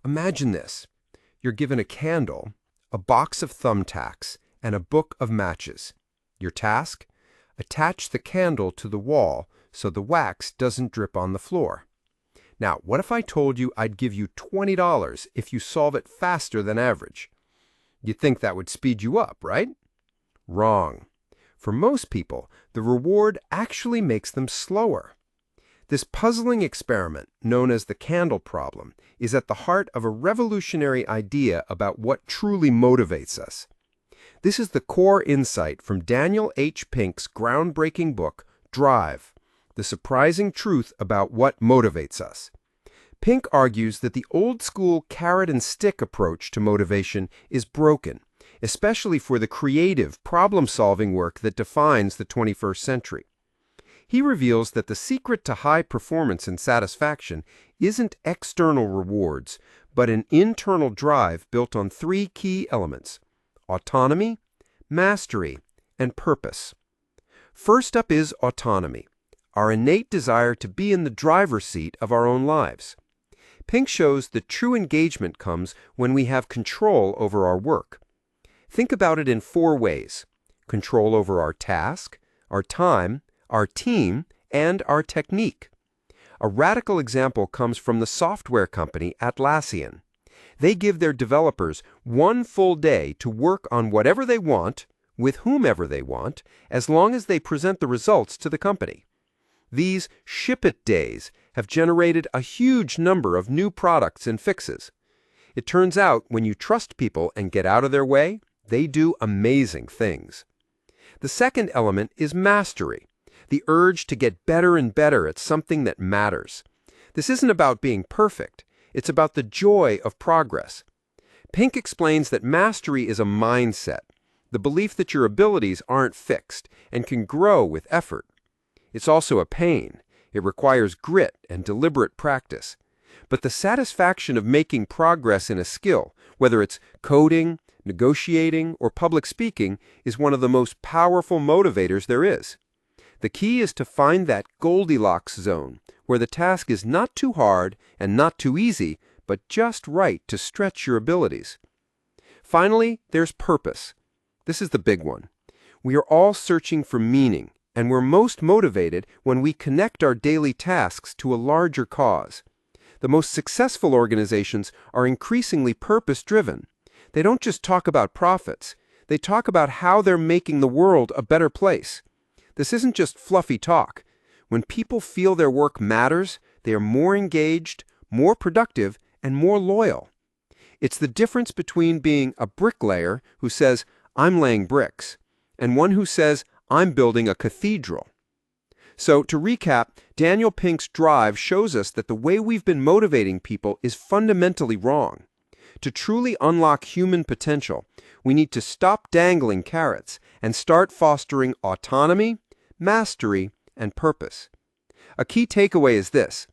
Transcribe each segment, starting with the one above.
Imagine this. You're given a candle, a box of thumbtacks, and a book of matches. Your task? Attach the candle to the wall so the wax doesn't drip on the floor. Now, what if I told you I'd give you $20 if you solve it faster than average? You'd think that would speed you up, right? Wrong. For most people, the reward actually makes them slower. This puzzling experiment, known as the candle problem, is at the heart of a revolutionary idea about what truly motivates us. This is the core insight from Daniel H. Pink's groundbreaking book, Drive: The Surprising Truth About What Motivates Us. Pink argues that the old-school carrot-and-stick approach to motivation is broken, especially for the creative, problem-solving work that defines the 21st century. He reveals that the secret to high performance and satisfaction isn't external rewards, but an internal drive built on three key elements: autonomy, mastery, and purpose. First up is autonomy, our innate desire to be in the driver's seat of our own lives. Pink shows that true engagement comes when we have control over our work. Think about it in four ways: control over our task, our time, our team, and our technique. A radical example comes from the software company Atlassian. They give their developers one full day to work on whatever they want, with whomever they want, as long as they present the results to the company. These ship-it days have generated a huge number of new products and fixes. It turns out when you trust people and get out of their way, they do amazing things. The second element is mastery, the urge to get better and better at something that matters. This isn't about being perfect. It's about the joy of progress. Pink explains that mastery is a mindset, the belief that your abilities aren't fixed and can grow with effort. It's also a pain. It requires grit and deliberate practice. But the satisfaction of making progress in a skill, whether it's coding, negotiating, or public speaking, is one of the most powerful motivators there is. The key is to find that Goldilocks zone, where the task is not too hard and not too easy, but just right to stretch your abilities. Finally, there's purpose. This is the big one. We are all searching for meaning, and we're most motivated when we connect our daily tasks to a larger cause. The most successful organizations are increasingly purpose-driven. They don't just talk about profits. They talk about how they're making the world a better place. This isn't just fluffy talk. When people feel their work matters, they are more engaged, more productive, and more loyal. It's the difference between being a bricklayer who says, "I'm laying bricks," and one who says, "I'm building a cathedral." So, to recap, Daniel Pink's Drive shows us that the way we've been motivating people is fundamentally wrong. To truly unlock human potential, we need to stop dangling carrots and start fostering autonomy, mastery, and purpose. A key takeaway is this: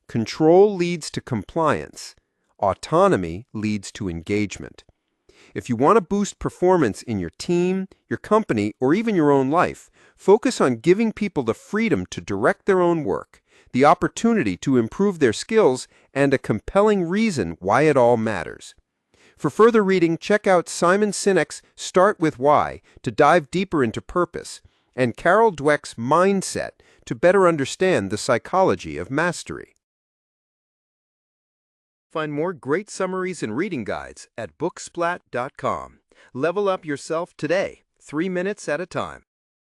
control leads to compliance. Autonomy leads to engagement. If you want to boost performance in your team, your company, or even your own life, focus on giving people the freedom to direct their own work, the opportunity to improve their skills, and a compelling reason why it all matters. For further reading, check out Simon Sinek's Start With Why to dive deeper into purpose, and Carol Dweck's Mindset to better understand the psychology of mastery. Find more great summaries and reading guides at booksplat.com. Level up yourself today, 3 minutes at a time.